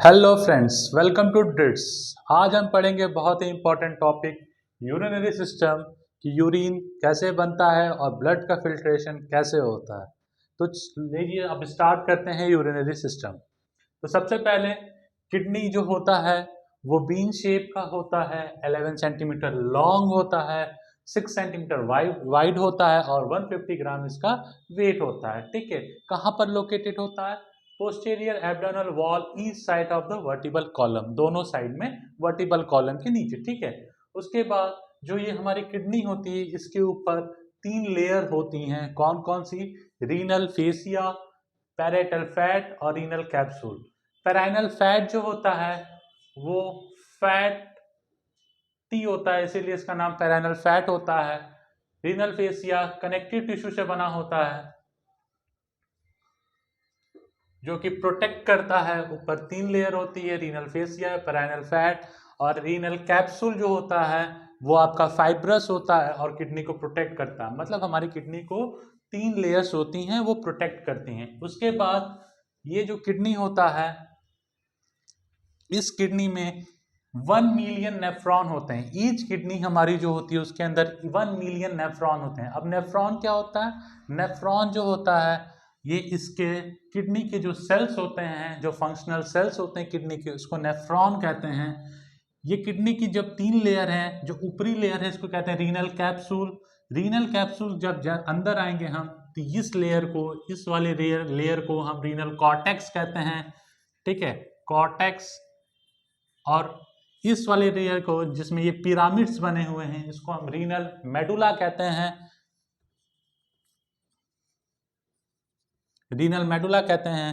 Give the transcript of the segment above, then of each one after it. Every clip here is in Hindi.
हेलो फ्रेंड्स, वेलकम टू ड्रिट्स। आज हम पढ़ेंगे बहुत ही इंपॉर्टेंट टॉपिक यूरिनरी सिस्टम कि यूरिन कैसे बनता है और ब्लड का फिल्ट्रेशन कैसे होता है। तो देखिए, अब स्टार्ट करते हैं यूरिनरी सिस्टम। तो सबसे पहले किडनी जो होता है वो बीन शेप का होता है, 11 सेंटीमीटर लॉन्ग होता है, 6 सेंटीमीटर वाइड होता है और 150 ग्राम इसका वेट होता है। ठीक है, कहाँ पर लोकेटेड होता है? Posterior abdominal wall each side of the vertebral column, दोनों साइड में वर्टिबल कॉलम के नीचे। ठीक है, उसके बाद जो ये हमारी किडनी होती है इसके ऊपर 3 लेयर होती हैं। कौन कौन सी? रीनल फेसिया, पैरेटल फैट और रीनल कैप्सूल। पेराइनल फैट जो होता है वो फैट टी होता है, इसीलिए इसका नाम पेराइनल फैट होता है। रीनल फेसिया कनेक्टिव टिश्यू से बना होता है जो कि प्रोटेक्ट करता है। ऊपर 3 लेयर होती है, रीनल फेसिया, पेराइनल फैट और रीनल कैप्सूल जो होता है वो आपका फाइब्रस होता है और किडनी को प्रोटेक्ट करता है। मतलब हमारी किडनी को 3 लेयर्स होती हैं, वो प्रोटेक्ट करती हैं। उसके बाद ये जो किडनी होता है, इस किडनी में 1 मिलियन नेफ्रॉन होते हैं। ईच किडनी हमारी जो होती है उसके अंदर 1 मिलियन नेफ्रॉन होते हैं। अब नेफ्रॉन क्या होता है? नेफ्रॉन जो होता है ये इसके किडनी के जो सेल्स होते हैं, जो फंक्शनल सेल्स होते हैं किडनी के, उसको नेफ्रॉन कहते हैं। ये किडनी की जब 3 लेयर हैं, जो ऊपरी लेयर है इसको कहते हैं रीनल कैप्सूल। रीनल कैप्सूल जब अंदर आएंगे हम तो इस लेयर को, इस वाले लेयर को हम रीनल कॉर्टेक्स कहते हैं। ठीक है, कॉर्टेक्स। और इस वाले लेयर को जिसमें ये पिरामिड्स बने हुए हैं इसको हम रीनल मेडुला कहते हैं। रीनल मेडुला कहते हैं।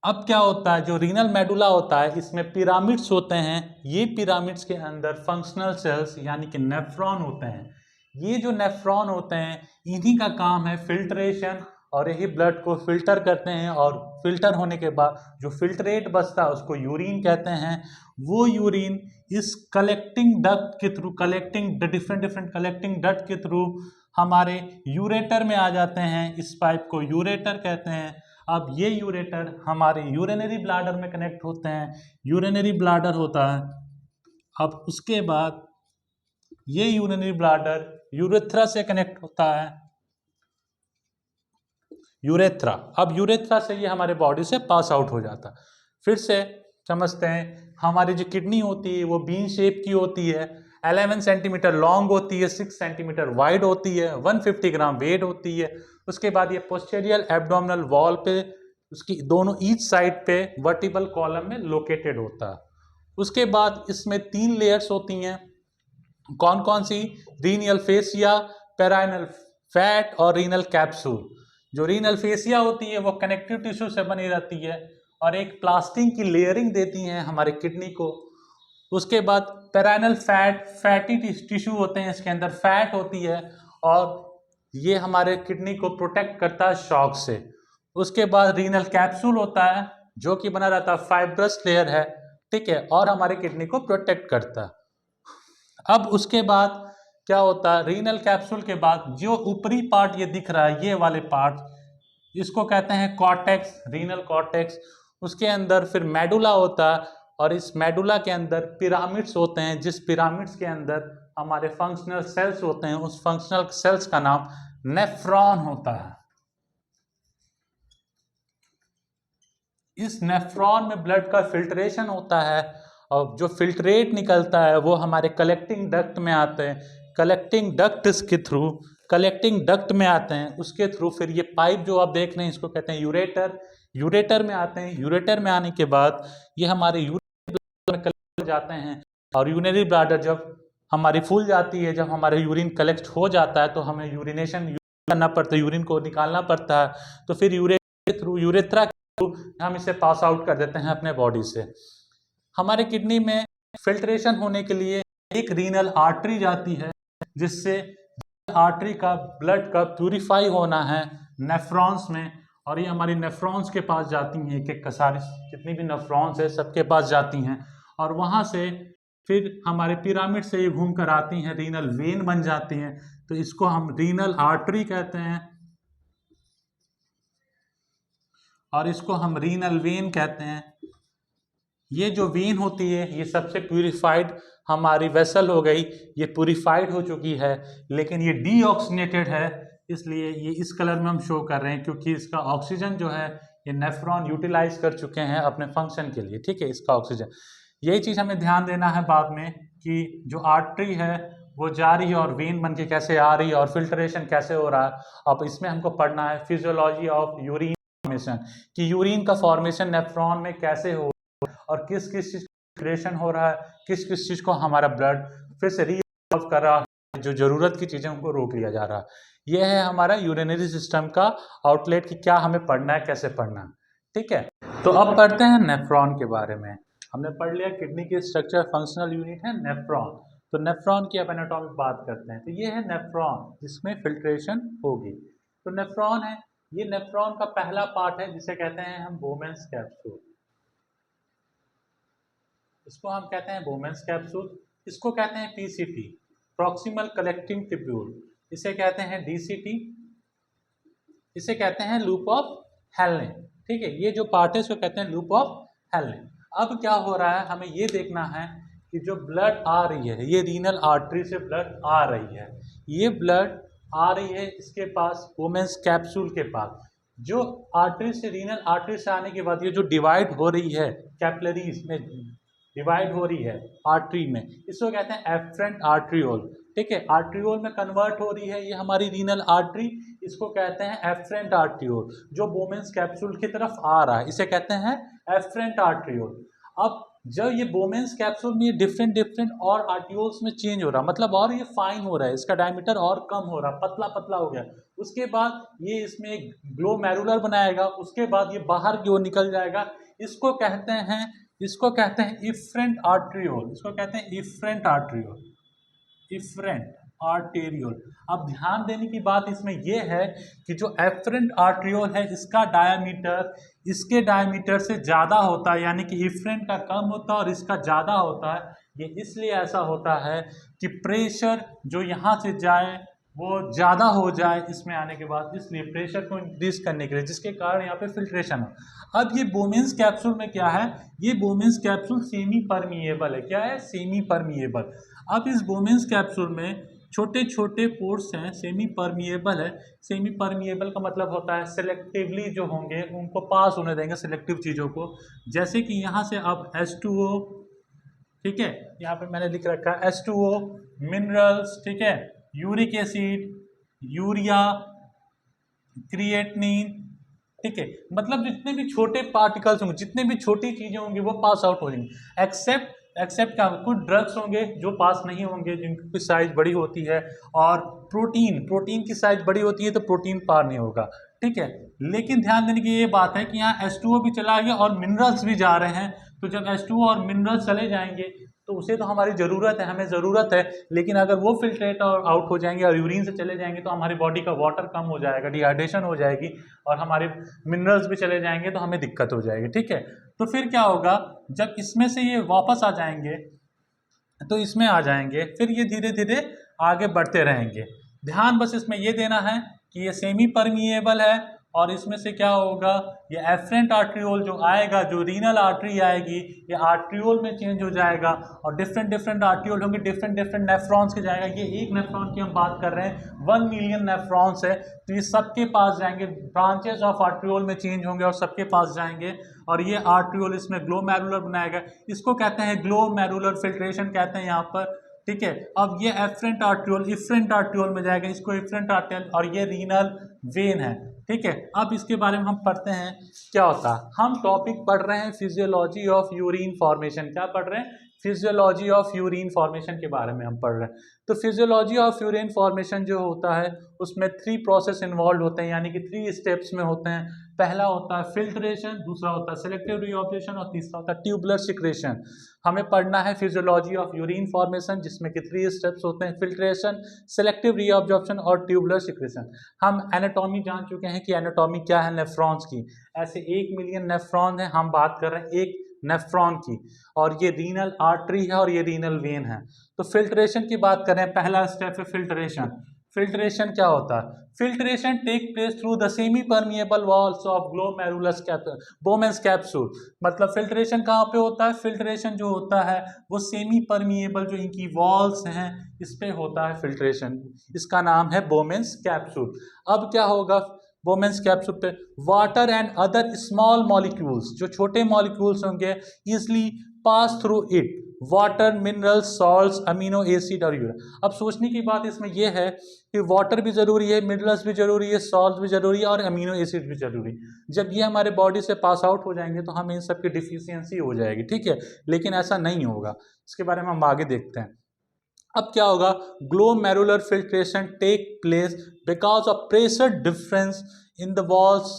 अब क्या होता है, जो रीनल मेडुला होता है इसमें पिरामिड्स होते हैं। ये पिरामिड्स के अंदर फंक्शनल सेल्स यानी कि नेफ्रॉन होते हैं। ये जो नेफ्रॉन होते हैं इन्हीं का काम है फिल्ट्रेशन, और यही ब्लड को फिल्टर करते हैं। और फिल्टर होने के बाद जो फिल्ट्रेट बचता है उसको यूरिन कहते हैं। वो यूरिन इस कलेक्टिंग डक्ट के through, collecting different different collecting duct के थ्रू हमारे यूरेटर में आ जाते हैं। इस पाइप को यूरेटर कहते हैं। अब ये यूरेटर हमारे यूरिनरी ब्लाडर में कनेक्ट होते हैं। यूरिनरी ब्लाडर होता है। अब उसके बाद ये यूरिनरी ब्लाडर यूरेथ्रा से कनेक्ट होता है। यूरेथ्रा, अब यूरेथ्रा से ये हमारे बॉडी से पास आउट हो जाता है। फिर से समझते हैं, हमारी जो किडनी होती है वो बीन शेप की होती है, 11 सेंटीमीटर लॉन्ग होती है, 6 सेंटीमीटर वाइड होती है, 150 ग्राम वेट होती है। उसके बाद ये पोस्टीरियर एब्डोमिनल वॉल पे, उसकी दोनों ईच साइड पे वर्टिबल कॉलम में लोकेटेड होता है। उसके बाद इसमें 3 लेयर्स होती हैं। कौन कौन सी? रीनल फेसिया, पेराइनल फैट और रीनल कैप्सूल। जो रीनल फेसिया होती है वो कनेक्टिव टिश्यू से बनी रहती है और एक प्लास्टिक की लेयरिंग देती हैं हमारे किडनी को। उसके बाद पेराइनल फैट, फैटी टिश्यू होते हैं, इसके अंदर फैट होती है और ये हमारे किडनी को प्रोटेक्ट करता है शॉक से। उसके बाद रीनल कैप्सूल होता है जो कि बना रहता है, फाइब्रस लेयर है। ठीक है, और हमारे किडनी को प्रोटेक्ट करता है। अब उसके बाद क्या होता है, रीनल कैप्सूल के बाद जो ऊपरी पार्ट ये दिख रहा है, ये वाले पार्ट, इसको कहते हैं कॉर्टेक्स, रीनल कॉर्टेक्स। उसके अंदर फिर मेडुला होता है और इस मेडुला के अंदर पिरामिड्स होते हैं, जिस पिरामिड्स के अंदर हमारे फंक्शनल सेल्स होते हैं। उस फंक्शनल सेल्स का नाम नेफ्रॉन होता है। इस नेफ्रॉन में ब्लड का फिल्ट्रेशन होता है और जो फिल्ट्रेट निकलता है वो हमारे कलेक्टिंग डक्ट में आते हैं। कलेक्टिंग डक्ट्स के थ्रू, कलेक्टिंग डक्ट में आते हैं, उसके थ्रू फिर ये पाइप जो आप देख रहे हैं इसको कहते हैं यूरेटर। यूरेटर में आते हैं। यूरेटर में आने के बाद ये हमारे यूरिन में कलेक्ट जाते हैं और यूरिनरी ब्लैडर जब हमारी फूल जाती है, जब हमारे यूरिन कलेक्ट हो जाता है तो हमें यूरिनेशन करना पड़ता है, यूरिन को निकालना पड़ता है। तो फिर यूरेटर थ्रू, यूरेथ्रा हम इसे पास आउट कर देते हैं अपने बॉडी से। हमारे किडनी में फिल्ट्रेशन होने के लिए एक रीनल आर्टरी जाती है, जिससे आर्टरी का ब्लड का प्यूरिफाई होना है नेफ्रॉन्स में, और ये हमारी नेफ्रॉन्स के पास जाती हैं। एक एक सारी जितनी भी नेफ्रॉन्स है सबके पास जाती हैं और वहाँ से फिर हमारे पिरामिड से ये घूम कर आती हैं, रीनल वेन बन जाती हैं। तो इसको हम रीनल आर्टरी कहते हैं और इसको हम रीनल वेन कहते हैं। ये जो वेन होती है ये सबसे प्यूरिफाइड हमारी वेसल हो गई, ये प्यूरिफाइड हो चुकी है, लेकिन ये डीऑक्सीनेटेड है, इसलिए ये इस कलर में हम शो कर रहे हैं क्योंकि इसका ऑक्सीजन जो है ये नेफ्रॉन यूटिलाइज कर चुके हैं अपने फंक्शन के लिए, ठीक है, इसका ऑक्सीजन। यही चीज़ हमें ध्यान देना है बाद में कि जो आर्टरी है वो जा रही है और वेन बन के कैसे आ रही है और फिल्ट्रेशन कैसे हो रहा है। अब इसमें हमको पढ़ना है फिजियोलॉजी ऑफ यूरिन फॉर्मेशन, कि यूरिन का फॉर्मेशन नेफ्रॉन में कैसे हो और किस किस चीज़ फिल्ट्रेशन हो रहा है, किस किस चीज़ को हमारा ब्लड फिर से रीअब्जॉर्ब कर रहा है, जो ज़रूरत की चीज़ें उनको रोक लिया जा रहा है। यह है हमारा यूरिनरी सिस्टम का आउटलेट कि क्या हमें पढ़ना है, कैसे पढ़ना है, ठीक है। तो अब पढ़ते हैं नेफ्रॉन के बारे में। हमने पढ़ लिया किडनी की स्ट्रक्चर, फंक्शनल यूनिट है नेफ्रॉन। तो नेफ्रॉन की अब एनाटॉमी बात करते हैं। तो ये है नेफ्रॉन जिसमें फिल्ट्रेशन होगी। तो नेफ्रॉन है, ये नेफ्रॉन का पहला पार्ट है जिसे कहते हैं हम बोमेन्स कैप्सूल। इसको हम कहते हैं बोमेन्स कैप्सूल। इसको कहते हैं पीसीटी, प्रॉक्सिमल कलेक्टिंग ट्यूब्यूल। इसे कहते हैं डीसीटी, इसे कहते हैं लूप ऑफ हेल्ने, ठीक है। ये जो पार्ट है इसको कहते हैं लूप ऑफ हेल्ने। अब क्या हो रहा है, हमें ये देखना है कि जो ब्लड आ रही है, ये रीनल आर्टरी से ब्लड आ रही है, ये ब्लड आ रही है इसके पास वोमेन्स कैप्सूल के पास। जो आर्टरी से, रीनल आर्टरी से आने के बाद ये जो डिवाइड हो रही है कैपिलरीज में, डिवाइड हो रही है आर्टरी में, इसको कहते हैं एफरेंट आर्ट्रियोल, ठीक है। आर्ट्रियोल में कन्वर्ट हो रही है ये हमारी रीनल आर्टरी, इसको कहते हैं एफरेंट आर्ट्रियोल। जो बोमेन्स कैप्सूल की तरफ आ रहा है इसे कहते हैं एफरेंट आर्ट्रियोल। अब जब ये बोमेन्स कैप्सूल में ये डिफरेंट और आर्ट्रियोल्स में चेंज हो रहा, मतलब और ये फाइन हो रहा है, इसका डायमीटर और कम हो रहा, पतला पतला हो गया, उसके बाद ये इसमें एक ग्लोमेरुलर बनाएगा, उसके बाद ये बाहर की ओर निकल जाएगा, इसको कहते हैं इफरेंट आर्ट्रियोल, इसको कहते हैं इफरेंट आर्ट्रियोल, इफरेंट आर्टेरियोल। अब ध्यान देने की बात इसमें यह है कि जो एफरेंट आर्ट्रियोल है इसका डायमीटर इसके डायमीटर से ज़्यादा होता है, यानी कि इफरेंट का कम होता है और इसका ज़्यादा होता है। ये इसलिए ऐसा होता है कि प्रेशर जो यहाँ से जाए वो ज़्यादा हो जाए इसमें आने के बाद, इसलिए प्रेशर को इंक्रीज करने के लिए, जिसके कारण यहाँ पे फिल्ट्रेशन हो। अब ये बोमेन्स कैप्सूल में क्या है, ये बोमेन्स कैप्सूल सेमी परमिएबल है। क्या है, सेमी परमिएबल। अब इस बोमेन्स कैप्सूल में छोटे छोटे पोर्स हैं, सेमी परमिएबल है। सेमी परमिएबल का मतलब होता है सेलेक्टिवली जो होंगे उनको पास होने देंगे, सेलेक्टिव चीज़ों को। जैसे कि यहाँ से अब H2O, ठीक है, यहाँ पे मैंने लिख रखा है H2O, मिनरल्स, ठीक है, यूरिक एसिड, यूरिया, क्रिएटिनिन, ठीक है, मतलब जितने भी छोटे पार्टिकल्स होंगे, जितने भी छोटी चीज़ें होंगी वो पास आउट हो जाएंगी। एक्सेप्ट क्या, कुछ ड्रग्स होंगे जो पास नहीं होंगे, जिनकी साइज बड़ी होती है, और प्रोटीन की साइज बड़ी होती है तो प्रोटीन पार नहीं होगा, ठीक है। लेकिन ध्यान देने की ये बात है कि यहाँ H2O भी चला गया और मिनरल्स भी जा रहे हैं। तो जब H2O और मिनरल्स चले जाएंगे तो उसे तो हमारी ज़रूरत है, हमें ज़रूरत है, लेकिन अगर वो फिल्ट्रेट और आउट हो जाएंगे और यूरिन से चले जाएंगे तो हमारी बॉडी का वाटर कम हो जाएगा, डिहाइड्रेशन हो जाएगी और हमारे मिनरल्स भी चले जाएंगे तो हमें दिक्कत हो जाएगी, ठीक है। तो फिर क्या होगा, जब इसमें से ये वापस आ जाएंगे तो इसमें आ जाएंगे, फिर ये धीरे धीरे आगे बढ़ते रहेंगे। ध्यान बस इसमें ये देना है कि ये सेमी परमिएबल है और इसमें से क्या होगा, ये एफरेंट आर्ट्रियोल जो आएगा, जो रीनल आर्टरी आएगी, ये आर्ट्रियोल में चेंज हो जाएगा और डिफरेंट आर्ट्रियोल होंगे, डिफरेंट नेफ्रॉन्स के जाएगा। ये एक नेफ्रॉन की हम बात कर रहे हैं, 1 मिलियन नेफ्रॉन्स है, तो ये सबके पास जाएंगे, ब्रांचेस ऑफ आर्ट्रियोल में चेंज होंगे और सबके पास जाएंगे और ये आर्ट्रियोल इसमें ग्लोमेरुलर बनाएगा। इसको कहते हैं ग्लोमेरुलर फिल्ट्रेशन कहते हैं यहाँ पर, ठीक है। अब ये एफरेंट आर्ट्रियोल इफरेंट आर्ट्रियोल में जाएगा, इसको इफरेंट आर्ट्रियोल, और ये रीनल वेन है, ठीक है। अब इसके बारे में हम पढ़ते हैं क्या होता है। हम टॉपिक पढ़ रहे हैं फिजियोलॉजी ऑफ यूरिन फॉर्मेशन। क्या पढ़ रहे हैं, फिजियोलॉजी ऑफ यूरिन फॉर्मेशन के बारे में हम पढ़ रहे हैं। तो फिजियोलॉजी ऑफ यूरिन फॉर्मेशन जो होता है उसमें 3 प्रोसेस इन्वॉल्व होते हैं, यानी कि 3 स्टेप्स में होते हैं। पहला होता है फिल्ट्रेशन, दूसरा होता है सेलेक्टिव रीऑब्जॉर्प्शन और तीसरा होता है ट्यूबुलर सिक्रेशन। हमें पढ़ना है फिजियोलॉजी ऑफ यूरिन फॉर्मेशन जिसमें कि 3 स्टेप्स होते हैं, फिल्ट्रेशन, सेलेक्टिव रीऑब्जॉर्प्शन और ट्यूबुलर सिक्रेशन। हम एनाटॉमी जान चुके हैं कि एनाटॉमी क्या है नेफ्रॉन्स की। ऐसे 1 मिलियन नेफ्रॉन है, हम बात कर रहे हैं एक नेफ्रॉन की, और ये रीनल आर्टरी है और ये रीनल वेन है। तो फिल्ट्रेशन की बात करें, पहला स्टेप है फिल्ट्रेशन। फिल्ट्रेशन क्या होता है? Filtration take place through the semi permeable walls of glomerulus Bowman's capsule. मतलब फिल्ट्रेशन कहाँ पे होता है? फिल्ट्रेशन जो होता है वो सेमी परमिएबल जो इनकी वॉल्स हैं इस पे होता है फिल्ट्रेशन। इसका नाम है बोमेंस कैप्सूल। अब क्या होगा बोमेंस कैप्सूल पे? Water and other small molecules, जो छोटे मॉलिक्यूल्स होंगे, easily pass through it. Water, minerals, salts, amino acid और यूरिया। अब सोचने की बात इसमें यह है कि वाटर भी ज़रूरी है, मिनरल्स भी ज़रूरी है, सॉल्ट भी ज़रूरी है और अमीनो एसिड भी ज़रूरी है। जब ये हमारे बॉडी से पास आउट हो जाएंगे तो हमें इन सब की डिफिशियंसी हो जाएगी, ठीक है। लेकिन ऐसा नहीं होगा, इसके बारे में हम आगे देखते हैं। अब क्या होगा? Glomerular filtration take place because of pressure difference in the walls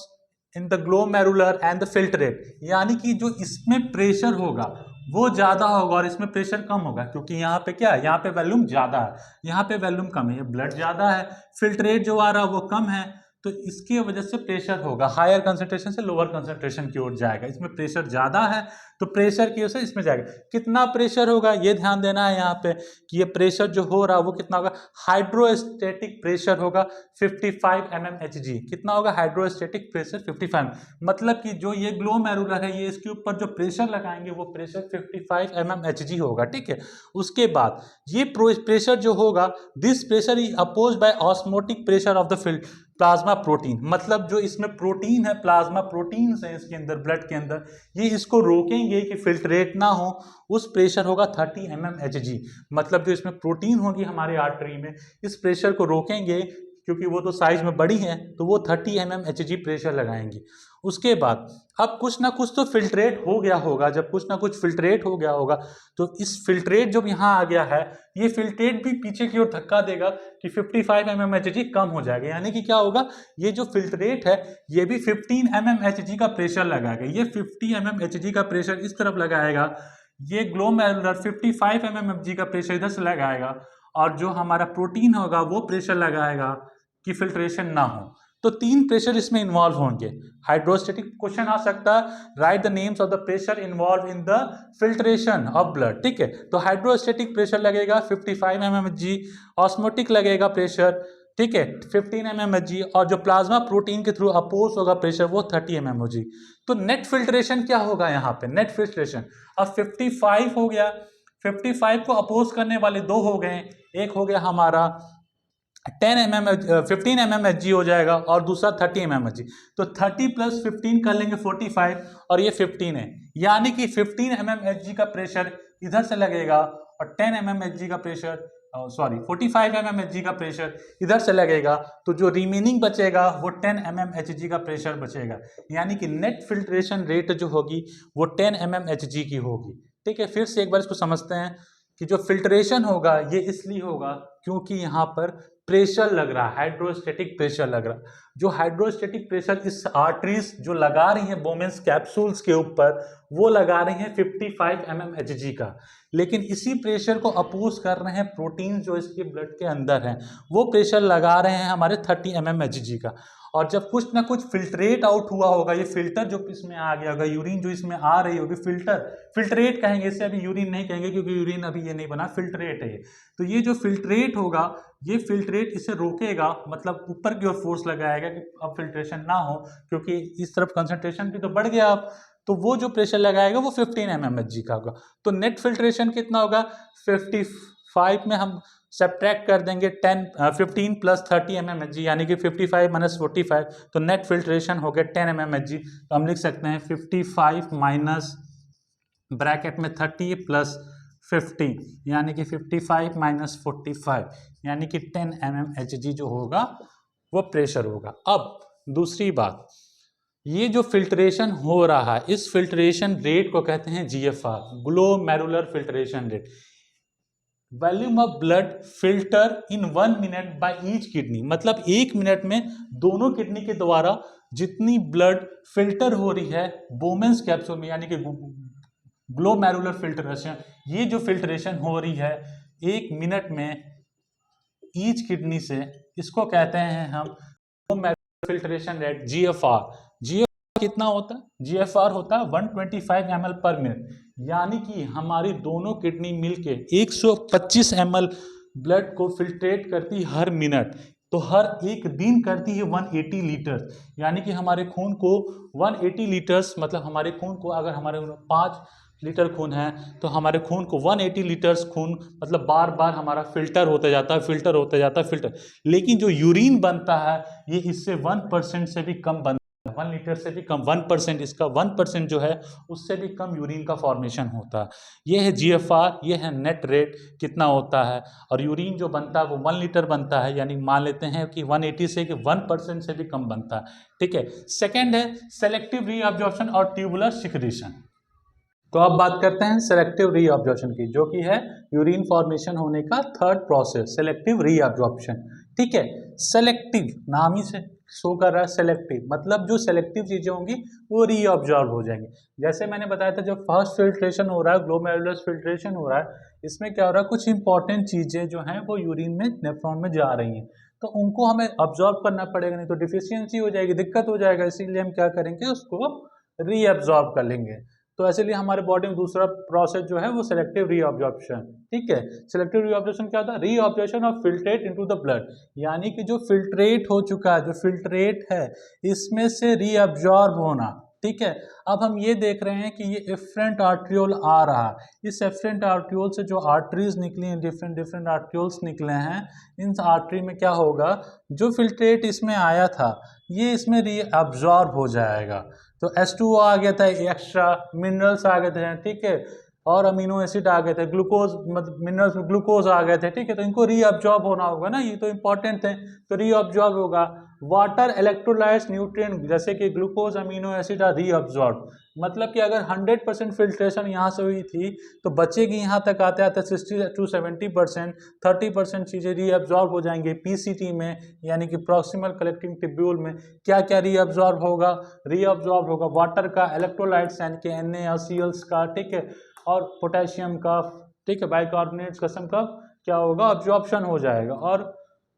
in the glomerular and the filtrate. यानी कि जो इसमें प्रेशर होगा वो ज़्यादा होगा और इसमें प्रेशर कम होगा, क्योंकि यहाँ पे क्या है? यहाँ पे वॉल्यूम ज़्यादा है, यहाँ पे वॉल्यूम कम है, ये ब्लड ज़्यादा है, फिल्ट्रेट जो आ रहा है वो कम है, तो इसकी वजह से प्रेशर होगा हायर कंसंट्रेशन से लोअर कंसंट्रेशन की ओर जाएगा। इसमें प्रेशर ज़्यादा है तो प्रेशर की वजह से इसमें जाएगा। कितना प्रेशर होगा ये ध्यान देना है यहाँ पे कि ये प्रेशर जो हो रहा है वो कितना होगा? हाइड्रोस्टेटिक प्रेशर होगा 55 mmHg। कितना होगा हाइड्रोस्टेटिक प्रेशर? 55। मतलब कि जो ये ग्लोमेरुलर है ये इसके ऊपर जो प्रेशर लगाएंगे वो प्रेशर 55 mmHg होगा, ठीक है। उसके बाद ये प्रेशर जो होगा, this pressure is oppose by osmotic pressure of the field plasma protein. मतलब जो इसमें प्रोटीन है, प्लाज्मा प्रोटीन्स हैं इसके अंदर, ब्लड के अंदर, ये इसको रोकेंगे कि फिल्ट्रेट ना हो। उस प्रेशर होगा 30 mmHg। मतलब जो इसमें प्रोटीन होगी हमारे आर्टरी में, इस प्रेशर को रोकेंगे, क्योंकि वो तो साइज में बड़ी है तो वो 30 mmHg प्रेशर लगाएंगे। उसके बाद अब कुछ ना कुछ तो फिल्ट्रेट हो गया होगा। जब कुछ ना कुछ फिल्ट्रेट हो गया होगा तो इस फिल्ट्रेट जो यहाँ आ गया है, ये फिल्ट्रेट भी पीछे की ओर धक्का देगा कि 55 mmHg कम हो जाएगा। यानी कि क्या होगा? ये जो फिल्ट्रेट है ये भी 15 mmHg का प्रेशर लगाएगा। ये 50 mmHg का प्रेशर इस तरफ लगाएगा, ये ग्लोमेरुलर 55 mmHg का प्रेशर इधर से लगाएगा, और जो हमारा प्रोटीन होगा वो प्रेशर लगाएगा कि फिल्ट्रेशन ना हो। तो 3 प्रेशर इसमें इन्वॉल्व होंगे। हाइड्रोस्टेटिक क्वेश्चन आ सकता है, right the names of the pressure involve in the filtration of blood, ठीक है। तो हाइड्रोस्टेटिक प्रेशर लगेगा 55 mmHg, ऑस्मोटिक लगेगा प्रेशर, ठीक है, 15 mmHg, और जो प्लाज्मा प्रोटीन के थ्रू अपोज होगा प्रेशर वो 30 mmHg। तो नेट फिल्ट्रेशन क्या होगा यहाँ पे? नेट फिल्ट्रेशन अब 55 हो गया, 55 को अपोज करने वाले 2 हो गए, एक हो गया हमारा 15 mmHg हो जाएगा और दूसरा 30 mmHg। तो 30 प्लस 15 कर लेंगे 45, और ये 15 है, यानी कि 15 mmHg का प्रेशर इधर से लगेगा और 10 mmHg का प्रेशर 45 mmHg का प्रेशर इधर से लगेगा। तो जो रिमेनिंग बचेगा वो 10 mmHg का प्रेशर बचेगा। यानी कि नेट फिल्ट्रेशन रेट जो होगी वो 10 mmHg की होगी, ठीक है। फिर से एक बार इसको समझते हैं कि जो फिल्ट्रेशन होगा ये इसलिए होगा क्योंकि यहाँ पर प्रेशर लग रहा है, हाइड्रोस्टेटिक प्रेशर लग रहा है। जो हाइड्रोस्टेटिक प्रेशर इस आर्टरीज जो लगा रही हैं बोमेंस कैप्सूल्स के ऊपर, वो लगा रहे हैं 55 mmHg का, लेकिन इसी प्रेशर को अपोज कर रहे हैं प्रोटीन जो इसके ब्लड के अंदर हैं, वो प्रेशर लगा रहे हैं हमारे 30 mmHg का। और जब कुछ ना कुछ फिल्ट्रेट आउट हुआ होगा, ये फिल्टर जो इसमें आ गया होगा, यूरिन जो इसमें आ रही होगी, फिल्ट्रेट कहेंगे इसे, अभी यूरिन नहीं कहेंगे क्योंकि यूरिन अभी ये नहीं बना, फिल्ट्रेट है ये। तो ये जो फिल्ट्रेट होगा, ये फिल्ट्रेट इसे रोकेगा, मतलब ऊपर की ओर फोर्स लगाएगा कि अब फिल्ट्रेशन ना हो, क्योंकि इस तरफ कंसंट्रेशन भी तो बढ़ गया अब। तो वो जो प्रेशर लगाएगा वो 15 mmHg का होगा। तो नेट फिल्ट्रेशन कितना होगा? 55 में हम सब्ट्रैक्ट कर देंगे 15 प्लस 30 mmHg, यानी कि 55 माइनस 45, तो नेट फिल्ट्रेशन हो गया 10 mmHg। तो हम लिख सकते हैं 55 माइनस ब्रैकेट में 30 प्लस 50, यानी कि 55 माइनस 45, यानी कि 10 mmHg जो होगा वो प्रेशर होगा। अब दूसरी बात, ये जो फिल्ट्रेशन हो रहा है इस फिल्ट्रेशन रेट को कहते हैं GFR, glomerular filtration rate. Volume of blood filter in 1 minute by each kidney, मतलब 1 मिनट में दोनों किडनी के द्वारा जितनी ब्लड फिल्टर हो रही है बोमेंस कैप्सूल में, यानी कि ग्लोमेरुलर फिल्ट्रेशन, ये जो फिल्ट्रेशन हो रही है 1 मिनट में ईच किडनी से, इसको कहते हैं हम glomerular filtration rate, GFR। GFR कितना होता है? GFR होता है 125 ml पर मिनट, यानी कि हमारी दोनों किडनी मिलके 125 ml ब्लड को फिल्ट्रेट करती है हर मिनट, तो हर एक दिन करती है 180 लीटर, यानी कि हमारे खून को 180 लीटर्स, मतलब हमारे खून को अगर हमारे 5 लीटर खून है तो हमारे खून को 180 लीटर्स खून, मतलब बार बार हमारा फिल्टर होता जाता है, फिल्टर होता जाता है, फिल्टर। लेकिन जो यूरिन बनता है ये इससे 1% से भी कम बनता है, 1 लीटर से भी कम, 1%, इसका 1% जो है उससे भी कम यूरिन का फॉर्मेशन होता है। ये है जीएफआर, ये है नेट रेट कितना होता है। और यूरिन जो बनता है वो 1 लीटर बनता है, यानी मान लेते हैं कि 180 से कि 1% से भी कम बनता है, ठीक है। सेकेंड है सेलेक्टिव रीअब्जॉर्प्शन और ट्यूबुलर सिक्रीशन। तो अब बात करते हैं सेलेक्टिव रीअब्जॉर्प्शन की, जो कि है यूरिन फॉर्मेशन होने का थर्ड प्रोसेस, सेलेक्टिव रीअब्जॉर्प्शन, ठीक है। सेलेक्टिव नाम ही से शो कर रहा है, सेलेक्टिव मतलब जो सेलेक्टिव चीजें होंगी वो रीअब्जॉर्ब हो जाएंगी। जैसे मैंने बताया था जब फर्स्ट फिल्ट्रेशन हो रहा है, ग्लोमेरुलर फिल्ट्रेशन हो रहा है, इसमें क्या हो रहा है, कुछ इंपॉर्टेंट चीजें जो हैं वो यूरिन में नेफ्रॉन में जा रही हैं, तो उनको हमें अब्जॉर्ब करना पड़ेगा, नहीं तो डिफिशियंसी हो जाएगी, दिक्कत हो जाएगा। इसीलिए हम क्या करेंगे, उसको रीअब्जॉर्ब कर लेंगे। तो इसीलिए हमारे बॉडी में दूसरा प्रोसेस जो है वो सेलेक्टिव रीअब्जॉर्प्शन, ठीक है। सेलेक्टिव रीअब्जॉर्प्शन क्या होता है, reabsorption of filtrate into the blood, यानी कि जो फिल्ट्रेट हो चुका है, जो फिल्ट्रेट है इसमें से रीअब्जॉर्ब होना, ठीक है। अब हम ये देख रहे हैं कि ये एफरेंट आर्ट्रियोल आ रहा है, इस एफरेंट आर्ट्रियोल से जो आर्टरीज निकली हैं, डिफरेंट डिफरेंट आर्ट्रियोल्स निकले हैं, इन आर्टरी में क्या होगा, जो फिल्ट्रेट इसमें आया था ये इसमें रीअब्जॉर्ब हो जाएगा। तो H2O आ गया था, एक्स्ट्रा मिनरल्स आ गए थे, ठीक है, और अमीनो एसिड आ गए थे, ग्लूकोज मतलब मिनरल्स में ग्लूकोज आ गए थे, ठीक है। तो इनको रीअब्जॉर्ब होना होगा ना, ये तो इंपॉर्टेंट है, तो रीअब्जॉर्ब होगा। वाटर, इलेक्ट्रोलाइट्स, न्यूट्रिएंट जैसे कि glucose, amino acid are reabsorb, मतलब कि अगर 100% फिल्ट्रेशन यहाँ से हुई थी तो बचेगी यहाँ तक आते आते 60 to 70%, 30% चीज़ें रीअब्जॉर्ब हो जाएंगे पीसीटी में, यानी कि प्रॉक्सिमल कलेक्टिंग टिब्यूल में। क्या क्या रीअब्जॉर्ब होगा, रीअब्जॉर्ब होगा वाटर का, इलेक्ट्रोलाइट्स यानी कि NaCl's का, ठीक है, और पोटेशियम का, ठीक है, बाइकार्बोनेट्स कसम का क्या होगा, अब्जॉर्प्शन हो जाएगा। और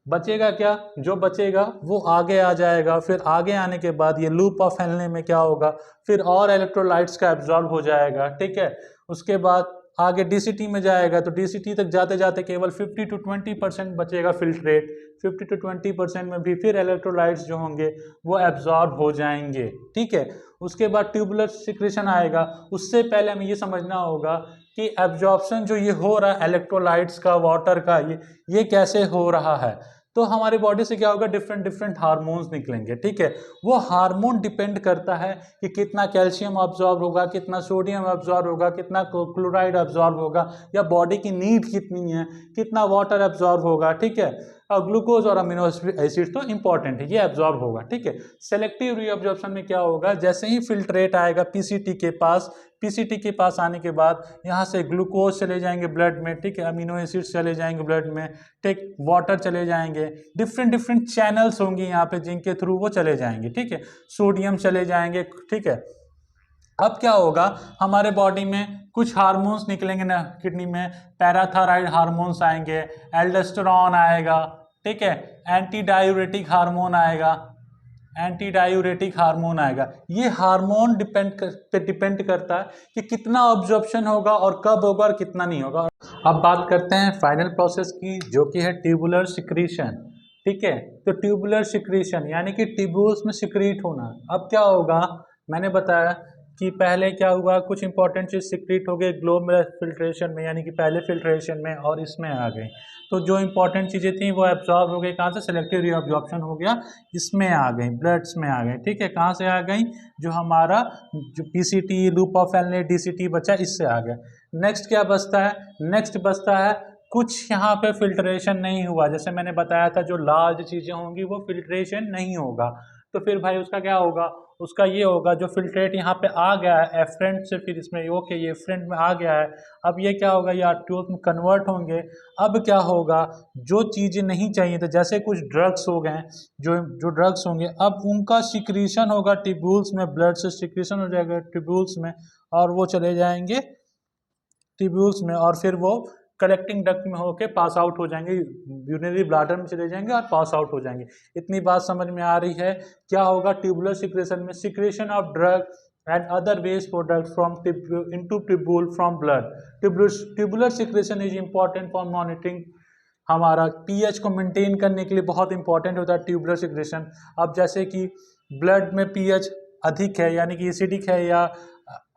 बचेगा क्या, जो बचेगा वो आगे आ जाएगा, फिर आगे आने के बाद ये लूप ऑफ हेनले में क्या होगा, फिर और इलेक्ट्रोलाइट्स का एब्जॉर्ब हो जाएगा, ठीक है। उसके बाद आगे डीसीटी में जाएगा, तो डीसीटी तक जाते जाते केवल 50 to 20% बचेगा फिल्ट्रेट, 50 to 20% में भी फिर इलेक्ट्रोलाइट्स जो होंगे वो एब्जॉर्ब हो जाएंगे, ठीक है। उसके बाद ट्यूबुलर सिक्रेशन आएगा। उससे पहले हमें ये समझना होगा कि एब्जॉर्प्शन जो ये हो रहा है इलेक्ट्रोलाइट्स का, वाटर का, ये कैसे हो रहा है। तो हमारी बॉडी से क्या होगा, डिफरेंट डिफरेंट हार्मोन्स निकलेंगे, ठीक है। वो हार्मोन डिपेंड करता है कि कितना कैल्शियम अब्जॉर्ब होगा, कितना सोडियम अब्जॉर्ब होगा, कितना क्लोराइड अब्जॉर्ब होगा, या बॉडी की नीड कितनी है, कितना वाटर अब्जॉर्ब होगा, ठीक है। और ग्लूकोज और अमीनो एसिड तो इंपॉर्टेंट है, ये अब्जॉर्ब होगा, ठीक है। सेलेक्टिव रीअब्जॉर्प्शन में क्या होगा, जैसे ही फिल्ट्रेट आएगा पीसीटी के पास, पीसीटी के पास आने के बाद यहाँ से ग्लूकोज चले जाएंगे ब्लड में, ठीक है, अमीनो एसिड्स चले जाएंगे ब्लड में, ठीक, वाटर चले जाएंगे, डिफरेंट डिफरेंट चैनल्स होंगे यहाँ पे जिनके थ्रू वो चले जाएंगे, ठीक है, सोडियम चले जाएंगे, ठीक है। अब क्या होगा, हमारे बॉडी में कुछ हार्मोन्स निकलेंगे ना किडनी में, पैराथायराइड हार्मोन्स आएंगे, एल्डोस्टेरॉन आएगा, ठीक है, एंटी डायूरेटिक हार्मोन आएगा, एंटी डायूरेटिक हार्मोन आएगा। ये हार्मोन डिपेंड करता है कि कितना ऑब्जॉर्प्शन होगा और कब होगा और कितना नहीं होगा। अब बात करते हैं फाइनल प्रोसेस की, जो कि है ट्यूबुलर सिक्रीशन, ठीक है। तो ट्यूबुलर सिक्रीशन यानी कि ट्यूब्यूल्स में सिक्रीट होना। अब क्या होगा, मैंने बताया कि पहले क्या हुआ, कुछ इंपॉर्टेंट चीज सिक्रीट हो गई ग्लोमेरुलर फिल्ट्रेशन में, यानी कि पहले फिल्ट्रेशन में, और इसमें आ गई। तो जो इंपॉर्टेंट चीज़ें थी वो एब्जॉर्ब हो गई, कहाँ से, सेलेक्टिव रीअब्जॉर्प्शन हो गया, इसमें आ गई, ब्लड्स में आ गई, ठीक है। कहाँ से आ गई, जो हमारा जो PCT, loop of Henle, DCT बचा, इससे आ गया। नेक्स्ट क्या बचता है, नेक्स्ट बचता है कुछ यहाँ पे फिल्ट्रेशन नहीं हुआ, जैसे मैंने बताया था जो लार्ज चीज़ें होंगी वो फिल्ट्रेशन नहीं होगा, तो फिर भाई उसका क्या होगा, उसका ये होगा जो फिल्ट्रेट यहाँ पे आ गया है एफरेंट से, फिर इसमें ओके ये एफरेंट में आ गया है, अब ये क्या होगा, ये आर्ट्रियोल्स में कन्वर्ट होंगे। अब क्या होगा, जो चीज़ें नहीं चाहिए तो जैसे कुछ ड्रग्स हो गए, जो जो ड्रग्स होंगे, अब उनका सिक्रीशन होगा ट्यूब्यूल्स में, ब्लड से सिक्रीशन हो जाएगा ट्यूब्यूल्स में, और वो चले जाएंगे ट्यूब्यूल्स में, और फिर वो कलेक्टिंग डक्ट में होके पास आउट हो जाएंगे, यूरिनरी ब्लैडर में चले जाएंगे और पास आउट हो जाएंगे। इतनी बात समझ में आ रही है। क्या होगा ट्यूबुलर सिक्रेशन में, secretion of drug and other waste product from into tubule from blood. Tubular secretion is important for monitoring हमारा पीएच को मेंटेन करने के लिए बहुत इंपॉर्टेंट होता है ट्यूबुलर सिक्रेशन। अब जैसे कि ब्लड में पीएच अधिक है यानी कि एसिडिक है, या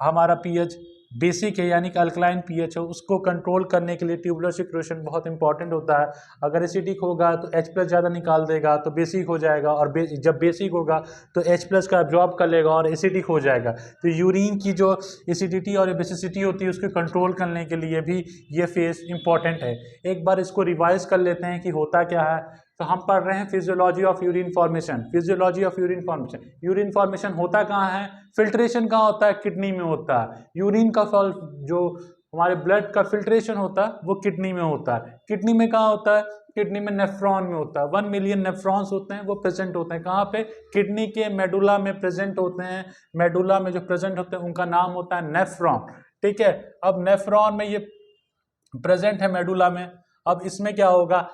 हमारा पीएच बेसिक है यानी कि अल्कलाइन पीएच है, उसको कंट्रोल करने के लिए ट्यूबुलर सिक्रेशन बहुत इंपॉर्टेंट होता है। अगर एसिडिक होगा तो H+ ज़्यादा निकाल देगा तो बेसिक हो जाएगा, और जब बेसिक होगा तो H+ का एब्जॉर्ब कर लेगा और एसिडिक हो जाएगा। तो यूरिन की जो एसिडिटी और बेसिसिटी होती है उसको कंट्रोल करने के लिए भी ये फेज इंपॉर्टेंट है। एक बार इसको रिवाइज कर लेते हैं कि होता क्या है। तो हम पढ़ रहे हैं physiology of urine formation. Physiology of urine formation, urine formation होता कहाँ है? फिल्ट्रेशन कहाँ होता है? किडनी में होता है। यूरिन का जो हमारे ब्लड का फिल्ट्रेशन होता है वो किडनी में होता है। किडनी में कहाँ होता है? किडनी में नेफ्रॉन में होता है। 1 मिलियन नेफ्रॉन्स होते हैं, वो प्रेजेंट होते हैं कहाँ पे? किडनी के मेडुला में प्रेजेंट होते हैं। मेडुला में जो प्रेजेंट होते हैं उनका नाम होता है नेफ्रॉन। ठीक है, अब नेफ्रॉन में ये प्रेजेंट है मेडुला में। अब इसमें क्या होगा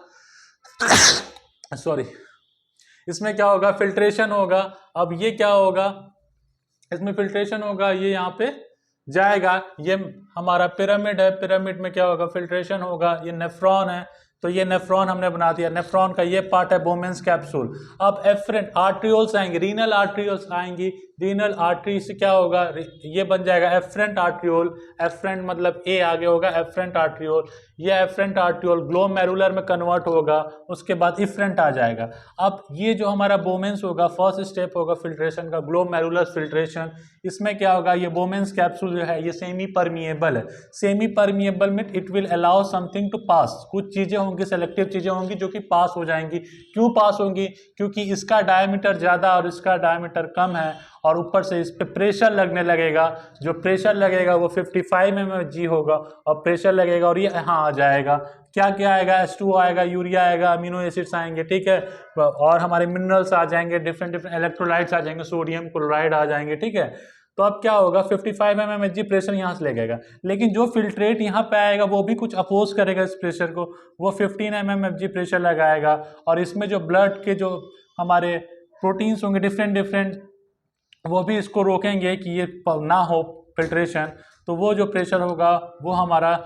सॉरी, इसमें क्या होगा? फिल्ट्रेशन होगा। अब ये क्या होगा? इसमें फिल्ट्रेशन होगा, ये यहाँ पे जाएगा। ये हमारा पिरामिड है, पिरामिड में क्या होगा? फिल्ट्रेशन होगा। ये नेफ्रॉन है, तो ये नेफ्रॉन हमने बना दिया। नेफ्रॉन का ये पार्ट है बोमेंस कैप्सूल। अब एफरेंट आर्ट्रियोल्स आएंगे, रीनल आर्ट्रियोल्स आएंगी। रीनल आर्टरी से क्या होगा? ये बन जाएगा एफरेंट आर्ट्रियोल। एफरेंट मतलब ए आगे होगा, एफरेंट आर्ट्रियोल। ये एफरेंट आर्ट्रियोल ग्लोमेरुलर में कन्वर्ट होगा, उसके बाद इफरेंट आ जाएगा। अब ये जो हमारा बोमेंस होगा, फर्स्ट स्टेप होगा फिल्ट्रेशन का, ग्लोमेरुलर फिल्ट्रेशन। इसमें क्या होगा? ये बोमेंस कैप्सूल जो है ये सेमी परमिएबल है। सेमी परमिएबल में it will allow something to pass. कुछ चीजें होंगी, सेलेक्टिव चीजें होंगी जो कि पास हो जाएंगी। क्यों पास होंगी? क्योंकि इसका डायमीटर ज्यादा और इसका डायमीटर कम है, और ऊपर से इस पे प्रेशर लगने लगेगा। जो प्रेशर लगेगा वो 55 mmHg होगा, और प्रेशर लगेगा और ये यहाँ आ जाएगा। क्या क्या आएगा? H2O आएगा, यूरिया आएगा, अमीनो एसिड्स आएंगे। ठीक है, और हमारे मिनरल्स आ जाएंगे, डिफरेंट इलेक्ट्रोलाइट्स आ जाएंगे, सोडियम क्लोराइड आ जाएंगे। ठीक है, तो अब क्या होगा? 55 mmHg प्रेशर यहाँ से लगेगा, लेकिन जो फिल्ट्रेट यहाँ पे आएगा वो भी कुछ अपोज करेगा इस प्रेशर को। वो 15 mmHg प्रेशर लगाएगा, और इसमें जो ब्लड के जो हमारे प्रोटीन्स होंगे डिफरेंट वो भी इसको रोकेंगे कि ये ना हो फिल्ट्रेशन। तो वो जो प्रेशर होगा वो हमारा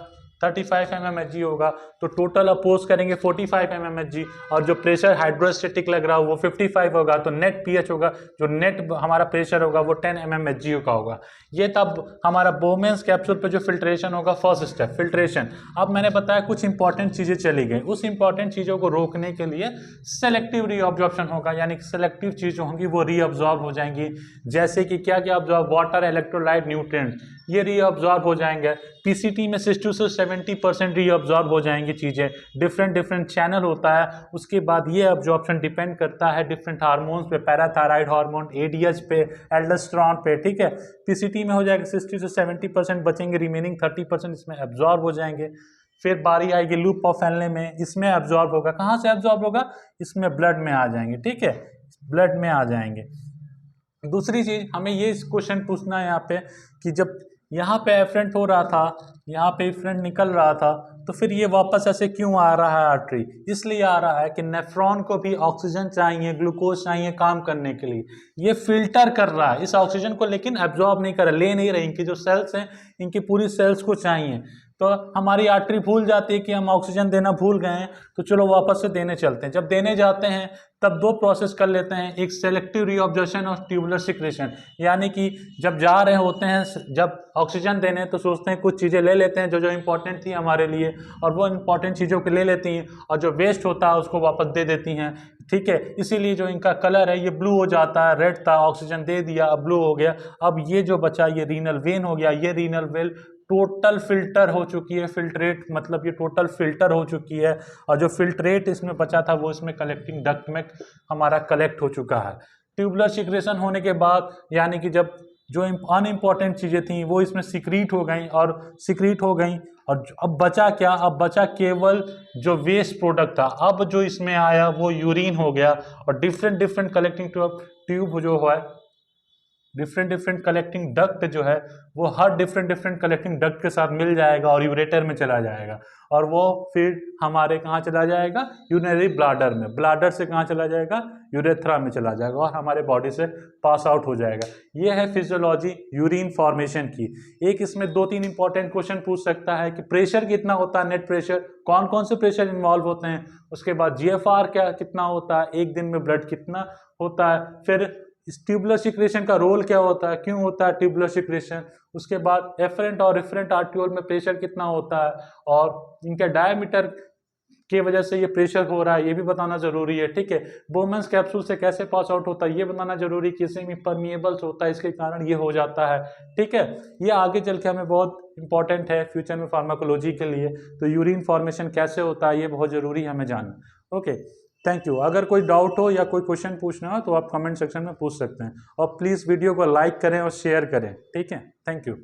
35 mmHg होगा। तो टोटल अपोज करेंगे 45 mmHg, और जो प्रेशर हाइड्रोस्टेटिक लग रहा है वो 55 होगा। तो नेट पीएच होगा, जो नेट हमारा प्रेशर होगा वो 10 mmHg का होगा। ये तब हमारा बोमेंस कैप्सूल पे जो फिल्ट्रेशन होगा, फर्स्ट स्टेप फिल्ट्रेशन। अब मैंने बताया कुछ इंपॉर्टेंट चीज़ें चली गई, उस इंपॉर्टेंट चीज़ों को रोकने के लिए सेलेक्टिव रीअब्जॉर्प्शन होगा, यानी कि सेलेक्टिव चीज़ होंगी वो रीअब्जॉर्ब हो जाएंगी। जैसे कि क्या क्या अब्जॉर्ब? वाटर, इलेक्ट्रोलाइट, न्यूट्रिएंट्स, ये रीअब्जॉर्ब हो जाएंगे। पीसीटी में 60 से 70% रीअब्जॉर्ब हो जाएंगी चीज़ें। डिफरेंट चैनल होता है, उसके बाद ये अब्जॉर्प्शन डिपेंड करता है डिफरेंट हार्मोन्स पे, पैराथायराइड हार्मोन, एडीएच पे, एल्डोस्टेरोन पे। ठीक है, पीसीटी में हो जाएगा 60 से 70% बचेंगे, रिमेनिंग 30% इसमें एब्जॉर्ब हो जाएंगे। फिर बारी आएगी लूप ऑफ फैलने में, इसमें एब्जॉर्ब होगा। कहाँ से एब्जॉर्ब होगा? इसमें ब्लड में आ जाएंगे। ठीक है, ब्लड में आ जाएंगे। दूसरी चीज हमें ये क्वेश्चन पूछना है यहाँ पे कि जब यहाँ पे एफरेंट हो रहा था, यहाँ पे इफरेंट निकल रहा था, तो फिर ये वापस ऐसे क्यों आ रहा है आर्टरी? इसलिए आ रहा है कि नेफ्रॉन को भी ऑक्सीजन चाहिए, ग्लूकोज चाहिए काम करने के लिए। ये फिल्टर कर रहा है इस ऑक्सीजन को, लेकिन एब्जॉर्ब नहीं कर रहा, ले नहीं रही। इनकी जो सेल्स हैं, इनकी पूरी सेल्स को चाहिए। तो हमारी आर्टरी भूल जाती है कि हम ऑक्सीजन देना भूल गए हैं, तो चलो वापस से देने चलते हैं। जब देने जाते हैं तब दो प्रोसेस कर लेते हैं, एक सेलेक्टिव रीअब्जॉर्प्शन और ट्यूबुलर सिक्रेशन। यानी कि जब जा रहे होते हैं, जब ऑक्सीजन देने तो सोचते हैं कुछ चीज़ें ले लेते हैं जो जो इंपॉर्टेंट थी हमारे लिए, और वो इंपॉर्टेंट चीज़ों को ले लेती हैं, और जो वेस्ट होता है उसको वापस दे देती हैं। ठीक है, इसीलिए जो इनका कलर है ये ब्लू हो जाता है, रेड था, ऑक्सीजन दे दिया, अब ब्लू हो गया। अब ये जो बचा ये रीनल वेन हो गया, ये रीनल वेन टोटल फिल्टर हो चुकी है। फिल्ट्रेट मतलब ये टोटल फिल्टर हो चुकी है, और जो फिल्ट्रेट इसमें बचा था वो इसमें कलेक्टिंग डक्ट में हमारा कलेक्ट हो चुका है। ट्यूबुलर सिक्रेशन होने के बाद, यानी कि जब जो अनइम्पॉर्टेंट चीज़ें थी वो इसमें सिक्रीट हो गई, और अब बचा क्या? अब बचा केवल जो वेस्ट प्रोडक्ट था। अब जो इसमें आया वो यूरिन हो गया, और डिफरेंट कलेक्टिंग ट्यूब जो है डिफरेंट डिफरेंट कलेक्टिंग डक्ट जो है वो हर डिफरेंट डिफरेंट कलेक्टिंग डक्ट के साथ मिल जाएगा और यूरेटर में चला जाएगा, और वो फिर हमारे कहाँ चला जाएगा, यूरिनरी ब्लाडर में, ब्लाडर से कहाँ चला जाएगा, यूरेथ्रा में चला जाएगा और हमारे बॉडी से पास आउट हो जाएगा। ये है फिजियोलॉजी यूरिन फॉर्मेशन की। एक इसमें 2-3 इंपॉर्टेंट क्वेश्चन पूछ सकता है कि प्रेशर कितना होता है, नेट प्रेशर, कौन कौन से प्रेशर इन्वॉल्व होते हैं, उसके बाद जीएफआर क्या कितना होता है, एक दिन में ब्लड कितना होता है, फिर ट्यूबुलर सिक्रेशन का रोल क्या होता है, क्यों होता है ट्यूबुलर सिक्रेशन, उसके बाद एफरेंट और रिफरेंट आर्टियोल में प्रेशर कितना होता है और इनके डायमीटर की वजह से ये प्रेशर हो रहा है ये भी बताना जरूरी है। ठीक है, बोमेंस कैप्सूल से कैसे पास आउट होता है ये बताना जरूरी, किसी में परमिएबल्स होता है इसके कारण ये हो जाता है। ठीक है, ये आगे चल के हमें बहुत इंपॉर्टेंट है फ्यूचर में फार्माकोलॉजी के लिए, तो यूरिन फॉर्मेशन कैसे होता है ये बहुत जरूरी है हमें जानना। Okay, thank you. अगर कोई डाउट हो या कोई क्वेश्चन पूछना हो तो आप कमेंट सेक्शन में पूछ सकते हैं, और प्लीज़ वीडियो को लाइक करें और शेयर करें। ठीक है, थैंक यू।